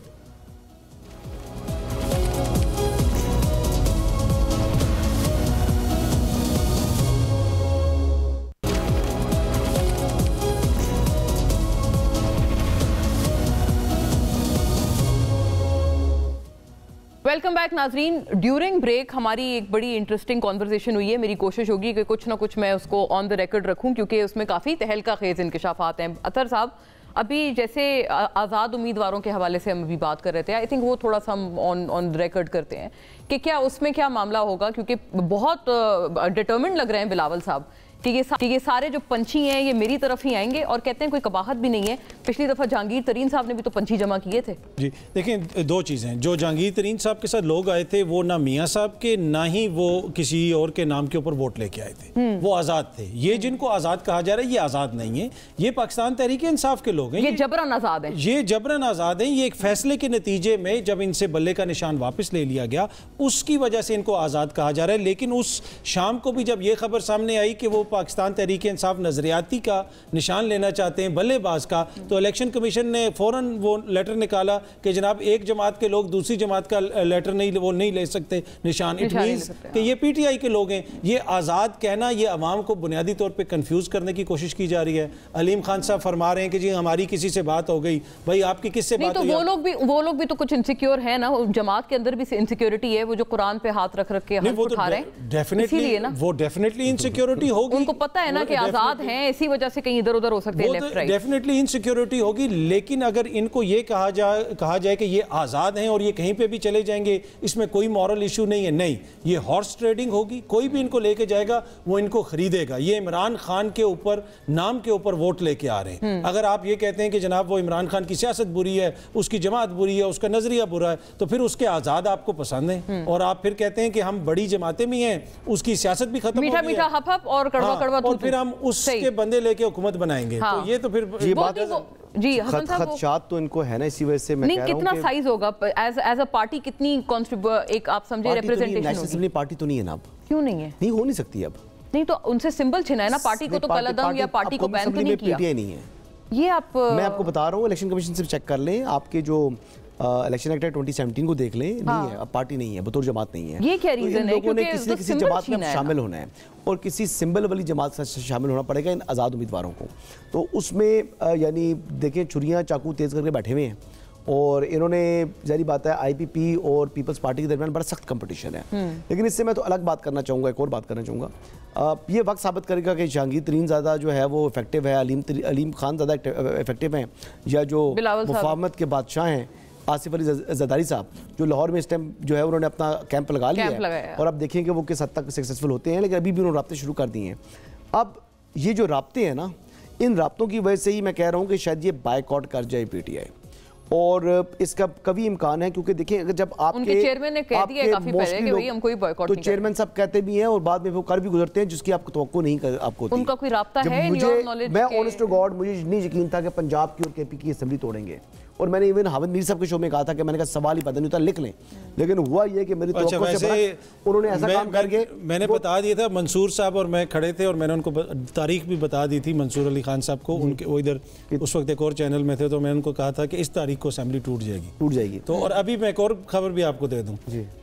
ویلکم بیک ناظرین. ڈیورنگ بریک ہماری ایک بڑی انٹرسٹنگ کانورسیشن ہوئی ہے. میری کوشش ہوگی کہ کچھ نہ کچھ میں اس کو آن دا ریکارڈ رکھوں کیونکہ اس میں کافی تہلکہ خیز انکشافات ہیں. اطہر صاحب ابھی جیسے آزاد امیدواروں کے حوالے سے ہم ابھی بات کر رہے تھے, آئی تھنک وہ تھوڑا سا ہم آن ریکارڈ کرتے ہیں کہ کیا اس میں کیا معاملہ ہوگا, کیونکہ بہت ڈٹرمنڈ لگ رہے ہیں بلاول صاحب کہ یہ سارے جو پنچھی ہیں یہ میری طرف ہی آئیں گے, اور کہتے ہیں کوئی قباحت بھی نہیں ہے. پچھلی دفعہ جہانگیر ترین صاحب نے بھی تو پنچھی جمع کیے تھے.
جی دیکھیں, دو چیزیں, جو جہانگیر ترین صاحب کے ساتھ لوگ آئے تھے وہ نہ میاں صاحب کے نہ ہی وہ کسی اور کے نام کے اوپر ووٹ لے کے آئے تھے, وہ آزاد تھے. یہ جن کو آزاد کہا جا رہا ہے یہ آزاد نہیں ہے, یہ پاکستان تحریک انصاف کے لوگ ہیں,
یہ جبران آزاد ہیں.
یہ جبران آزاد ہیں. یہ ایک فیصلے کے نتیجے میں جب ان سے بلے کا نشان واپس لے لیا گیا اس کی وجہ سے ان کو آزاد کہا جا رہا ہے. لیکن اس شام کو بھی جب یہ خبر سامنے آئی کہ وہ پاکستان تحریک انصاف نظریاتی کا نشان لینا چاہتے ہیں, بلے باز کا, تو الیکشن کمیشن نے فوراً وہ لیٹر نکالا کہ جناب ایک جماعت کے لوگ دوسری جماعت کا لیٹر نہیں لے سکتے نشان. اٹ مینز کہ یہ پی ٹی آئی کے لوگ ہیں. یہ آزاد کہنا یہ عوام کو بنیادی طور پہ کنفیوز کرنے کی کوشش کی جا رہی ہے. علیم خان صاحب فرما رہے ہیں کہ جی ہماری کسی سے بات ہو گئی, بھائی آپ کی کس سے بات ہوئی؟
وہ لوگ بھی تو کچھ انسیکیور ہیں نا, جماعت کے اندر بھی انسیکیورٹی ہے, وہ جو قرآن پہ ہاتھ رکھ کے حلف اٹھا رہے ہیں,
وہ ڈیفینیٹلی انسیکیورٹی ہوگی.
ان کو پتہ ہے نا کہ آزاد ہیں, اسی وجہ سے کہیں ادھر ادھر ہو سکتے ہیں لیفٹ رائٹ.
ڈیفینیٹلی انسیکیورٹی ہوگی. لیکن اگر ان کو یہ کہا جائے کہ یہ آزاد ہیں اور یہ کہیں پہ بھی چلے جائیں گے, اس میں کوئی مورل ایشو نہیں ہے, نہیں, یہ ہارس ٹریڈنگ ہوگی. کوئی بھی ان کو لے کے جائے گا وہ ان کو خریدے گا. یہ عمران خان کے اوپر نام کے اوپر ووٹ لے کے آ رہے ہیں. اگر آپ یہ کہتے ہیں کہ جناب وہ عمران خان کی سیاست بری ہے, اس کی جماعت بری ہے, اس کا نظریہ برا ہے, تو پھر اس کے آزاد آپ کو پسند ہیں, اور آپ پھر کہتے ہیں کہ ہم بڑی جماعتیں بھی ہیں, اس کی سیاست بھی ختم ہو گئی ہے,
میٹھا ہپ ہپ اور کڑوا کڑوا,
اور پھر ہم اس کے بندے لے کے حکومت بنائیں گے. تو یہ تو پھر
جی
خدشات تو ان کو ہے نا, اسی وجہ سے میں کہہ رہا ہوں
کتنا سائز ہوگا ایز اے پارٹی, کتنی ایک آپ سمجھے ریپریزنٹیشن ہوگی.
نیشنل پارٹی تو نہیں ہے نا اب.
کیوں نہیں ہے؟
نہیں ہو نہیں سکتی اب.
نہیں تو ان سے سمبل چھنا ہے نا پارٹی کو, تو قلعدم یا پارٹی کو بین تو نہیں کیا.
نہیں ہے
یہ آپ,
میں آپ کو بتا رہا ہوں, الیکشن کمیشن سے چیک کر لیں, آپ کے جو الیکشن ایکٹ 2017 کو دیکھ لیں, نہیں ہے اب, پارٹی نہیں ہے, بطور جماعت نہیں ہے.
یہ کیا ریزن ہے؟
کیونکہ کسی کسی جماعت میں شامل ہونا ہے, اور کسی سمبل والی جماعت سے شامل ہونا پڑے گا ان آزاد امیدواروں کو. تو اس میں یعنی دیکھیں چھریاں چاقو تیز کر کے بیٹھے ہوئے ہیں, اور انہوں نے ظاہری بات ہے آئی پی پی اور پیپلز پارٹی کے درمیان بڑا سخت کمپٹیشن ہے. لیکن اس سے میں تو الگ بات کرنا چاہوں گا, ایک اور بات کرنا چاہوں گا. یہ وقت ثابت کرے گا کہ جہانگیر ترین زیادہ جو ہے وہ افیکٹو ہے, علیم خان زیادہ افیکٹو ہیں, یا جو مفاہمت کے بادشاہ ہیں آصف علی زرداری صاحب, جو لاہور میں اس ٹائم جو ہے انہوں نے اپنا کیمپ لگا لیا ہے, اور اب دیکھیں کہ وہ کس حد تک سکسیسفل ہوتے ہیں. لیکن ابھی بھی انہوں نے رابطے شروع کر دیے ہیں. اب یہ جو رابطے ہیں نا, ان رابطوں کی وجہ سے ہی میں کہہ رہا ہوں کہ شاید یہ بائیکاٹ کر جائے پی ٹی آئی, اور اس کا کبھی امکان ہے, کیونکہ دیکھیں اگر جب آپ کے
چیئرمین نے کہہ دیا کافی پہلے کہ بھئی ہم کوئی بائیکاٹ نہیں کرتے,
تو چیئرمین صاحب کہتے بھی ہیں اور بعد میں وہ کر بھی گزرتے ہیں, جس کی آپ کو توقع نہیں آپ کو ہوتی.
ان کا کوئی رابطہ ہے؟
میں آنسٹ ٹو گاڈ مجھے نہیں یقین تھا کہ پنجاب کی اور کے پی کی اسمبلی توڑیں گے, اور میں نے ایون حامد میر صاحب کے شو میں کہا تھا کہ میں نے کہا سوال ہی پتہ نہیں ہوتا, لکھ لیں. لیکن ہوا یہ کہ میری توقع سے برعکس انہوں نے ایسا کام کر کے,
میں نے بتا دیا تھا, منصور صاحب اور میں کھڑے تھے, اور میں نے ان کو تاریخ بھی بتا دی تھی, منصور علی خان صاحب کو, ان کے وہ ادھر اس وقت ایک اور چینل میں تھے, تو میں نے ان کو کہا تھا کہ اس تاریخ کو اسمبلی ٹوٹ جائے گی. تو اور ابھی میں ایک اور خبر بھی آپ کو دے دوں,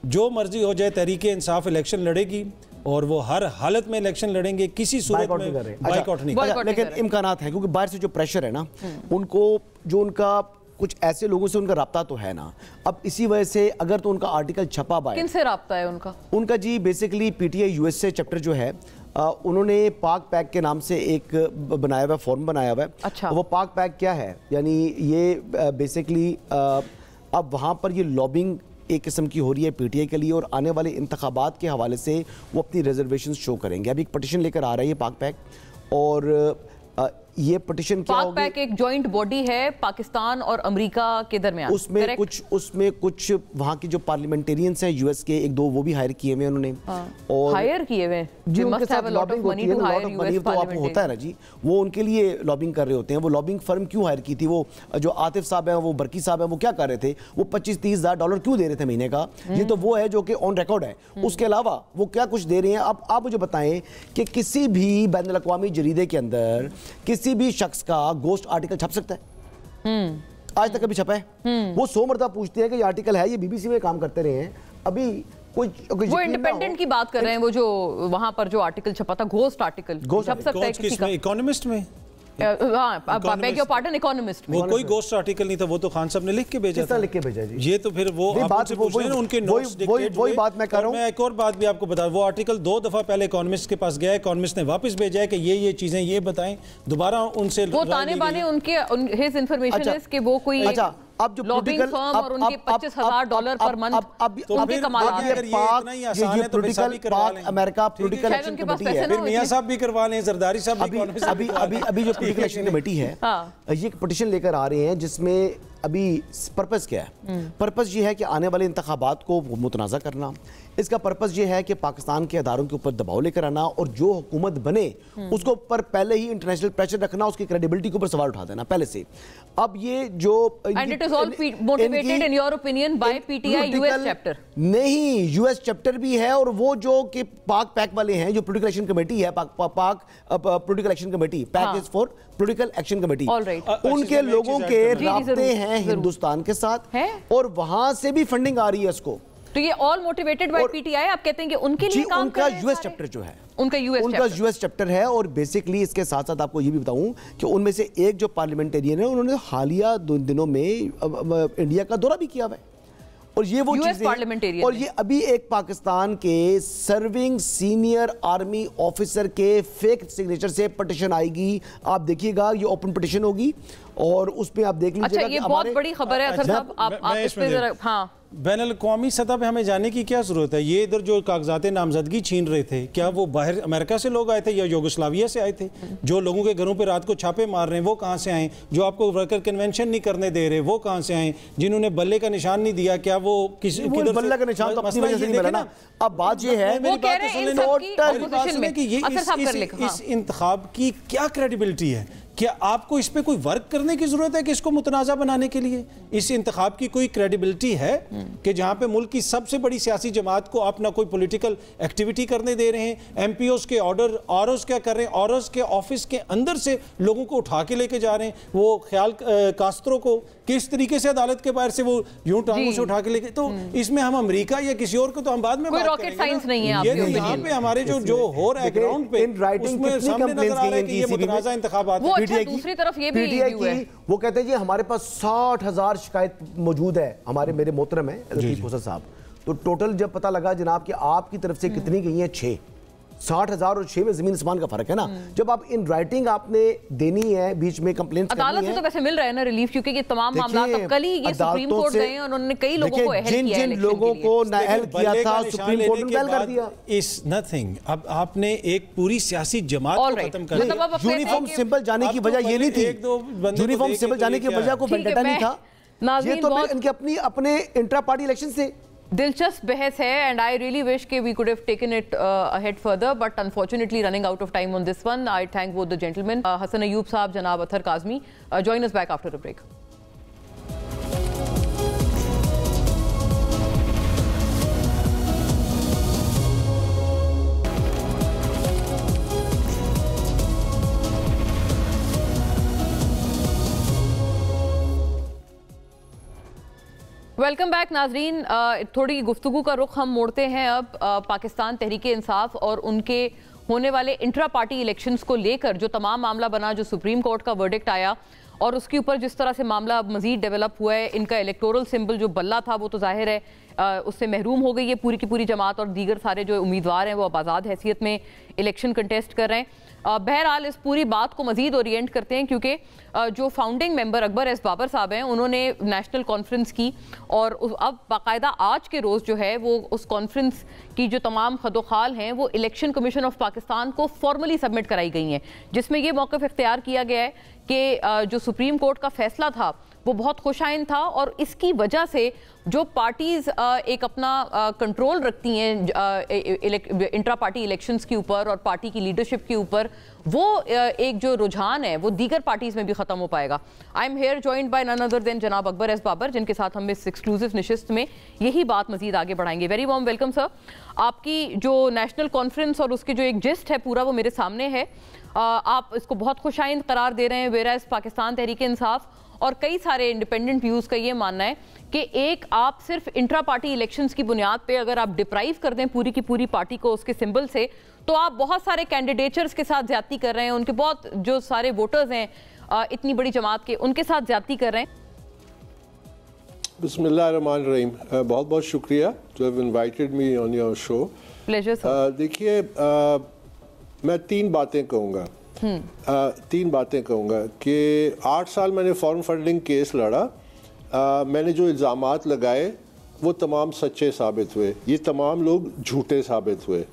جو مرضی ہو جائے تحریک انصاف الیکشن لڑے گی, اور وہ ہر حالت میں الیکشن لڑیں گے, کسی صورت میں بائیکاٹ نہیں.
لیکن امکانات ہیں, کیونکہ باہر سے جو پریشر ہے نا, ان کو جو ان کا کچھ ایسے لوگوں سے ان کا رابطہ تو ہے نا, اب اسی وجہ سے اگر تو ان کا آرٹیکل چھپا باہر.
کن سے رابطہ ہے ان کا؟
جی basically P T I U S A chapter جو ہے, انہوں نے پاک پیک کے نام سے ایک بنایا ہوا ہے, فورم بنایا ہوا ہے.
اچھا,
وہ پاک پیک کیا ہے, یعنی یہ بیسیکلی اب وہاں پر یہ لابنگ ایک قسم کی ہو رہی ہے پی ٹی آئی کے لیے, اور آنے والے انتخابات کے حوالے سے وہ اپنی ریزرویشنز شو کریں گے. اب ایک پٹیشن لے کر آ رہا ہے یہ پاک پیک, اور ये पटिशन क्या होगी?
पैक एक जॉइंट बॉडी है पाकिस्तान और अमेरिका के दरमियान,
उसमें कुछ वहाँ की जो पार्लियामेंटेरियंस हैं यूएस के, एक दो वो भी हायर किए हुए उन्होंने, और
हायर किए हुए
जी, उनके साथ लॉबिंग होती है, लॉट ऑफ मनी तो आपको होता है ना जी, वो उनके लिए लॉबिंग कर रहे होते हैं। वो लॉबिंग फर्म क्यों हायर की थी? वो जो आतिफ साहब हैं, वो बरकी साहब हैं, वो क्या कर रहे थे? वो 25-30 हज़ार डॉलर क्यों दे रहे थे महीने का? ये तो वो है जो कि ऑन रिकॉर्ड है। उसके अलावा वो क्या कुछ दे रहे हैं? अब आप मुझे बताएं कि किसी भी बैनुल अक़वामी जरीदे के अंदर किसी भी शख्स का गोस्ट आर्टिकल छप सकता है? आज तक कभी छपा है? वो 100 मरतबा पूछते हैं कि ये आर्टिकल है, ये बीबीसी में काम करते रहे हैं, अभी कोई
वो इंडिपेंडेंट की बात कर रहे हैं, वो जो वहां पर जो आर्टिकल छपा था, घोस्ट आर्टिकल छप सकता है किसी का?
इकोनॉमिस्ट में,
बेग योर पार्डन, इकोनॉमिस्ट में
वो कोई घोस्ट आर्टिकल नहीं था, वो तो खान साहब ने लिख के भेजा था।
लिख के भेजा जी।
ये तो फिर वो बात से पूछ रहे हैं, उनके नोट्स डिक्टेट हुए।
वही बात मैं कर रहा हूं।
मैं एक और बात भी आपको बता, वो आर्टिकल 2 दफा पहले इकोनॉमिस्ट के पास गया, इकोनॉमिस्ट ने वापस भेजा है कि ये चीजें ये बताएं, दोबारा उनसे
वो ताने बाने उनके हिज इंफॉर्मेशन है कि वो कोई
अब जो
लॉबिंग फर्म और उनके $25,000 पर मंथ उनके कमाल
अमेरिका पॉलिटिकल एक्शन कमेटी है,
फिर मियां साहब भी करवा लें, जरदारी साहब भी,
अभी जो पॉलिटिकल एक्शन कमेटी है ये एक पिटीशन लेकर आ रहे हैं जिसमें अभी पर्पस क्या है? पर्पस ये है कि आने वाले इंतखाबात को मुतनाज़ा करना। इसका पर्पस ये है कि पाकिस्तान के अदारों के ऊपर दबाव लेकर आना और जो हुकूमत बने उसको ऊपर पहले ही इंटरनेशनल प्रेशर रखना, उसकी क्रेडिबिलिटी के ऊपर सवाल उठा देना पहले से। अब ये जो
and it is all motivated in your opinion by PTI US chapter?
नहीं, यूएस चैप्टर भी है, और वो जो कि पाक पैक वाले हैं, जो पॉलिटिकल एक्शन कमेटी है, पाक political action committee, pack is for political action committee, उनके लोगों के राब्ते हैं हिंदुस्तान के साथ और वहां से भी फंडिंग आ रही है उसको।
तो ये ऑल मोटिवेटेड बाय पीटीआई, आप कहते हैं कि उनके लिए काम
उनका यूएस चैप्टर जो है,
उनका यूएस
चैप्टर है। और बेसिकली इसके साथ साथ आपको ये भी बताऊं कि उनमें से एक जो पार्लियामेंटेरियन है, उन्होंने हालिया 2 दिनों में इंडिया का दौरा भी किया हुआ है, और ये वो चीजें, और ये अभी एक पाकिस्तान के सर्विंग सीनियर आर्मी ऑफिसर के फेक सिग्नेचर से पिटीशन आएगी। आप देखिएगा, ये ओपन पिटीशन होगी और उसमें आप देख लीजिएगा।
अच्छा, ये बहुत बड़ी खबर है असर साहब, आप इस पे जरा, हाँ,
बैनुल-अक़वामी सतह पे हमें जाने की क्या जरूरत है? ये इधर जो कागजात नामजदगी छीन रहे थे, क्या वो बाहर अमेरिका से लोग आए थे या यूगोस्लाविया से आए थे? जो लोगों के घरों पे रात को छापे मार रहे हैं, वो कहाँ से आए? जो आपको वर्कर कन्वेंशन नहीं करने दे रहे, वो कहाँ से आए? जिन्होंने बल्ले का निशान नहीं दिया, क्या वो किसी
बल्ले का निशान तो अपनी वजह से नहीं मिला ना? अब बात ये है,
इस इंतखाब की क्या क्रेडिबिलिटी है? क्या आपको इस पे कोई वर्क करने की जरूरत है कि इसको मुतनाज़ा बनाने के लिए? इस इंतखाब की कोई क्रेडिबिलिटी है कि जहां पे मुल्क की सबसे बड़ी सियासी जमात को आप ना कोई पॉलिटिकल एक्टिविटी करने दे रहे हैं? एमपीओस के ऑर्डर, ऑरओस क्या कर रहे हैं? ऑरओस के ऑफिस के अंदर से लोगों को उठा के लेके जा रहे हैं। वो ख्याल कास्तरों को किस तरीके से अदालत के बाहर से वो यूं टांगों से उठा के लेके, तो इसमें हम अमेरिका या किसी और को तो हम बाद में बात
रॉकेट साइंस नहीं है।
ये यहाँ पे हमारे जो हो रहा है ग्राउंड पे, उसमें सामने नजर आ रहा है कि ये मुतनाज़ा इंतखाबात है।
दूसरी तरफ ये भी
वो कहते हैं जी हमारे पास 60,000 शिकायत मौजूद है, हमारे मेरे मोहतरम है लतीफ हुसैन साहब, तो टोटल जब पता लगा जनाब कि आपकी तरफ से कितनी गई हैं 6, 60,000 और 6 में जमीन आसमान का फर्क है ना। जब आप इन राइटिंग आपने देनी है, बीच में कंप्लेंट
अदालत से तो वैसे मिल रहा है ना रिलीफ, क्योंकि ये तमाम मामला तो कल ही ये सुप्रीम कोर्ट गए हैं और उन्होंने कई लोगों को अहल किया है,
जिन लोगों को नाअहल किया था सुप्रीम कोर्ट ने अहल कर दिया।
Is nothing. अब आपने एक एक सियासी जमात को खत्म कर दिया।
यूनिफॉर्म सिंबल जाने की वजह ये नहीं थी, यूनिफॉर्म सिंबल जाने की वजह को वेंडेटा नहीं था, ये तो इनके अपने इंट्रा पार्टी इलेक्शन से
दिलचस्प बहस है एंड आई रियली विश कि we could have taken it ahead further but unfortunately running out of time on this one. I thank both the gentleman, Hasan Ayub sahab, जनाब Athar Kazmi. Join us back after a break. Welcome back नाजरीन। थोड़ी गुफ्तगू का रुख हम मोड़ते हैं अब पाकिस्तान तहरीक इंसाफ और उनके होने वाले इंट्रा पार्टी इलेक्शंस को लेकर जो तमाम मामला बना, जो सुप्रीम कोर्ट का वर्डिक्ट आया और उसके ऊपर जिस तरह से मामला मजीद डेवलप हुआ है। इनका इलेक्टोरल सिंबल जो बल्ला था वो तो जाहिर है उससे महरूम हो गई है पूरी की पूरी जमात, और दीगर सारे जो उम्मीदवार हैं वो अब आज़ाद हैसियत में इलेक्शन कंटेस्ट कर रहे हैं। बहरहाल इस पूरी बात को मजीद ओरिएंट करते हैं क्योंकि जो founding member Akbar S Babar sahab हैं उन्होंने नेशनल कॉन्फ्रेंस की और अब बाकायदा आज के रोज़ जो है वो उस कॉन्फ्रेंस की जो तमाम खदोखाल हैं वो इलेक्शन कमीशन ऑफ पाकिस्तान को फॉर्मली सबमिट कराई गई हैं, जिसमें ये मौक़िफ़ इख्तियार किया गया है कि जो सुप्रीम कोर्ट का फैसला था वो बहुत खुशाइन था और इसकी वजह से जो पार्टीज़ एक अपना कंट्रोल रखती हैं इंट्रा पार्टी इलेक्शंस के ऊपर और पार्टी की लीडरशिप के ऊपर, वो एक जो रुझान है वो दीगर पार्टीज़ में भी ख़त्म हो पाएगा। I am here joined by none other than जनाब अकबर एस बाबर, जिनके साथ हम इस एक्सक्लूसिव नशिस्त में यही बात मजीद आगे बढ़ाएंगे। Very warm welcome sir. आपकी जो नेशनल कॉन्फ्रेंस और उसकी जो एक जिस्ट है पूरा वो मेरे सामने है। आप इसको बहुत खुशाइन करार दे रहे हैं, वेराज पाकिस्तान तहरीक इंसाफ और कई सारे इंडिपेंडेंट व्यूज़ का ये मानना है कि एक आप सिर्फ इंट्रा पार्टी इलेक्शंस की बुनियाद पे अगर आप डिप्राइव कर दें पूरी की पूरी पार्टी को उसके सिंबल से, तो आप बहुत सारे कैंडिडेटर्स के साथ ज्यादती कर रहे हैं, उनके बहुत जो सारे वोटर्स हैं इतनी बड़ी जमात के, उनके साथ ज्यादती कर रहे हैं।
बिस्मिल्लाहिर्रहमानिर्रहीम, बहुत बहुत शुक्रिया to have invited me on your show.
Pleasure sir.
देखिए, मैं तीन बातें कहूँगा कि 8 साल मैंने फॉरेन फंडिंग केस लड़ा। मैंने जो इल्ज़ामात लगाए वो तमाम सच्चे साबित हुए, ये तमाम लोग झूठे साबित हुए।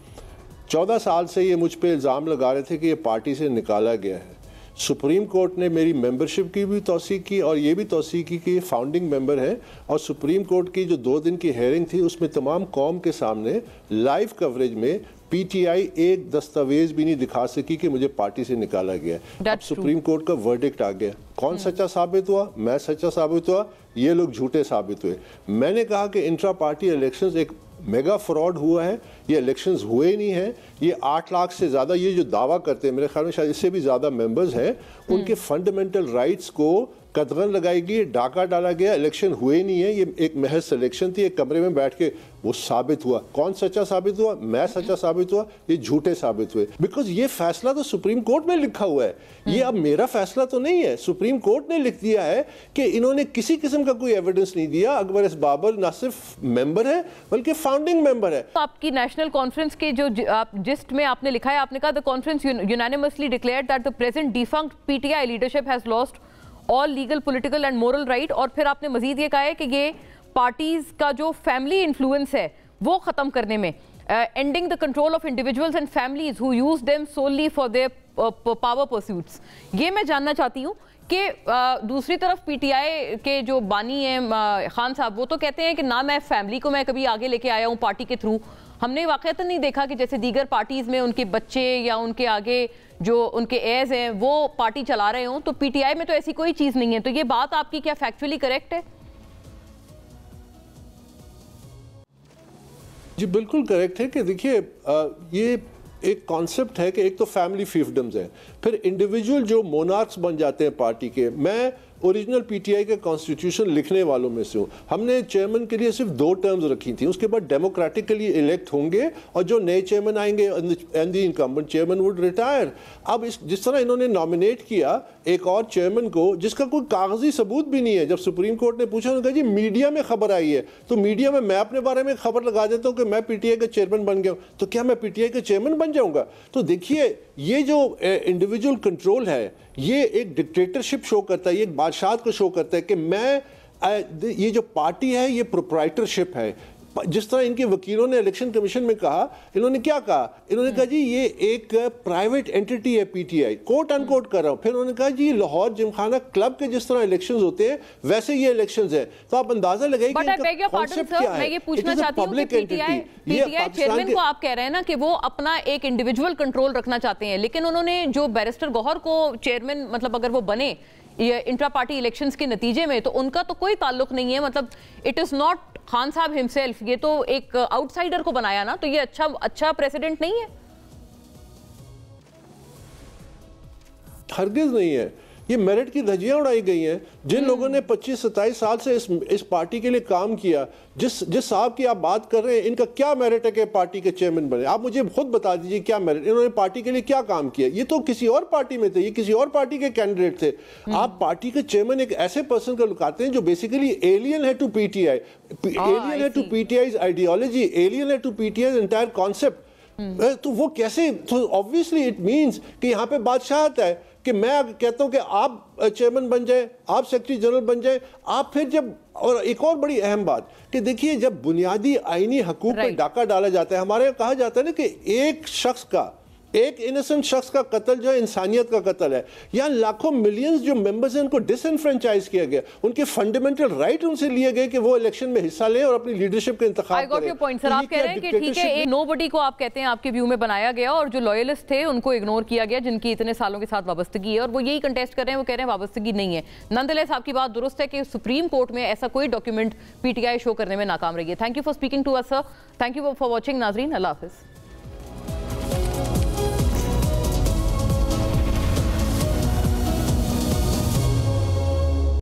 14 साल से ये मुझ पे इल्ज़ाम लगा रहे थे कि ये पार्टी से निकाला गया है। सुप्रीम कोर्ट ने मेरी मेंबरशिप की भी तौसीक की और ये भी तौसीक की कि ये फाउंडिंग मेंबर हैं, और सुप्रीम कोर्ट की जो 2 दिन की हेयरिंग थी उसमें तमाम कौम के सामने लाइव कवरेज में पीटीआई एक दस्तावेज भी नहीं दिखा सकी कि मुझे पार्टी से निकाला गया। अब सुप्रीम कोर्ट का वर्डिक्ट आ गया। कौन सच्चा साबित हुआ? मैं सच्चा साबित हुआ, ये लोग झूठे साबित हुए। मैंने कहा कि इंट्रा पार्टी इलेक्शंस एक मेगा फ्रॉड हुआ है, ये इलेक्शंस हुए ही नहीं हैं। ये 8 लाख से ज़्यादा ये जो दावा करते हैं, मेरे ख्याल में शायद इससे भी ज़्यादा मेंबर्स हैं, उनके फंडामेंटल राइट्स को कदगन लगाई गई, डाका डाला गया, इलेक्शन हुए ही नहीं है। ये एक महज सिलेक्शन थी, एक कमरे में बैठ के वो साबित हुआ। कौन सच्चा साबित हुआ? मैं सच्चा साबित हुआ, ये झूठे साबित हुए। बिकॉज ये फैसला तो सुप्रीम कोर्ट में लिखा हुआ है, ये अब मेरा फैसला तो नहीं है। सुप्रीम कोर्ट ने लिख दिया है कि इन्होंने किसी किस्म का कोई एविडेंस नहीं दिया। अकबर एस बाबर ना सिर्फ मेंबर है बल्कि फाउंडिंग मेंबर है।
तो आपकी नेशनल कॉन्फ्रेंस के जो जिस्ट में आपने लिखा है, आपने कहा the conference unanimously declared that the present defunct PTI leadership has lost all legal, political and moral right. और फिर आपने मजीद ये कहा है कि ये पार्टीज का जो फैमिली इन्फ्लुएंस है वो खत्म करने में, ending the control of individuals and families who use them solely for their power pursuits. ये मैं जानना चाहती हूँ कि दूसरी तरफ पीटीआई के जो बानी हैं खान साहब, वो तो कहते हैं कि ना मैं फैमिली को मैं कभी आगे लेके आया हूँ पार्टी के थ्रू। हमने वाकईतन नहीं देखा कि जैसे दीगर पार्टीज में उनके बच्चे या उनके आगे जो उनके एज हैं वो पार्टी चला रहे हों, तो पीटीआई में तो ऐसी कोई चीज नहीं है। तो ये बात आपकी क्या फैक्चुअली करेक्ट है?
जी बिल्कुल करेक्ट है कि देखिए, ये एक कॉन्सेप्ट है कि एक तो फैमिली फिefdoms है, फिर इंडिविजुअल जो मोनार्क्स बन जाते हैं पार्टी के। मैं ओरिजिनल पीटीआई के कॉन्स्टिट्यूशन लिखने वालों में से हूँ। हमने चेयरमैन के लिए सिर्फ 2 टर्म्स रखी थी, उसके बाद डेमोक्रेटिकली इलेक्ट होंगे और जो नए चेयरमैन आएंगे and the incumbent chairman would retire. अब जिस तरह इन्होंने नॉमिनेट किया एक और चेयरमैन को जिसका कोई कागजी सबूत भी नहीं है, जब सुप्रीम कोर्ट ने पूछा उन्होंने कहा जी मीडिया में खबर आई है, तो मीडिया में मैं अपने बारे में खबर लगा देता हूँ कि मैं पीटीआई का चेयरमैन बन गया हूँ, तो क्या मैं पीटीआई का चेयरमैन बन जाऊँगा? तो देखिए, ये जो इंडिविजुअल कंट्रोल है ये एक डिक्टेटरशिप शो करता है, ये एक बादशाहत को शो करता है कि मैं ये जो पार्टी है ये प्रोप्राइटरशिप है। जिस तरह इनके वकीलों ने इलेक्शन कमीशन में कहा, इन्होंने क्या कहा? इन्होंने कहा जी ये एक प्राइवेट एंटिटी है पीटीआई, कोट अनकोट कर रहा हूं। फिर उन्होंने कहा जी लाहौर जिमखाना क्लब के जिस तरह इलेक्शंस होते हैं वैसे ये इलेक्शंस है। तो आप अंदाजा लगाइए कि इनका कॉन्सेप्ट क्या है।
मैं ये पूछना चाहती हूं कि पीटीआई चेयरमैन को आप कह रहे हैं ना कि वो अपना एक इंडिविजुअल कंट्रोल रखना चाहते हैं, लेकिन उन्होंने जो बैरिस्टर गौहर को चेयरमैन, मतलब अगर वो बने ये इंट्रा पार्टी इलेक्शंस के नतीजे में, तो उनका तो कोई ताल्लुक नहीं है। मतलब इट इज नॉट खान साहब हिमसेल्फ, ये तो एक आउटसाइडर को बनाया ना, तो ये अच्छा प्रेसिडेंट नहीं है।
हरगिज नहीं है। ये मेरिट की धज्जियां उड़ाई गई हैं। जिन लोगों ने 25-27 साल से इस पार्टी के लिए काम किया, जिस साहब की आप बात कर रहे हैं, इनका क्या मेरिट है कि पार्टी के चेयरमैन बने? आप मुझे खुद बता दीजिए क्या मेरिट, इन्होंने पार्टी के लिए क्या काम किया? ये तो किसी और पार्टी में थे, ये किसी और पार्टी के कैंडिडेट थे। आप पार्टी के चेयरमैन एक ऐसे पर्सन को लुकाते हैं जो बेसिकली एलियन है टू पीटीआई, एलियन है टू पीटीआई's आइडियोलॉजी, एलियन है टू पीटीआई's एंटायर कॉन्सेप्ट। तो वो कैसे, तो ऑब्वियसली इट मीन्स कि यहाँ पे बादशाह आता है कि मैं कहता हूँ कि आप चेयरमैन बन जाए, आप सेक्रेटरी जनरल बन जाए, आप फिर जब, और एक और बड़ी अहम बात कि देखिए जब बुनियादी आईनी हकूक पर डाका डाला जाता है, हमारे यहाँ कहा जाता है ना कि एक शख्स का, एक इनोसेंट शख्स का कत्ल जो है इंसानियत का कत्ल है। यहाँ लाखों मिलियंस जो मेंबर्स हैं उनको डिसइनफ्रेंचाइज किया गया, उनके फंडामेंटल राइट उनसे लिए गए कि वो इलेक्शन में हिस्सा लें और अपनी लीडरशिप का इंतखाब करें।
I got your point, sir. आप कह रहे हैं कि ठीक है, नोबडी को आप कहते हैं आपके व्यू में बनाया गया और जो लॉयलिस्ट थे उनको इग्नोर किया गया, जिनकी इतने सालों के साथ वाबस्तगी है, और वो यही कंटेस्ट कर रहे हैं, वो कह रहे हैं वाबस्तगी नहीं है। नॉनदलेस आपकी बात दुरुस्त है कि सुप्रीम कोर्ट में ऐसा कोई डॉक्यूमेंट पीटीआई शो करने में नाकाम रही है। Thank you for speaking to us sir. Thank you for watching नाजरीन। अल्लाह हाफिज।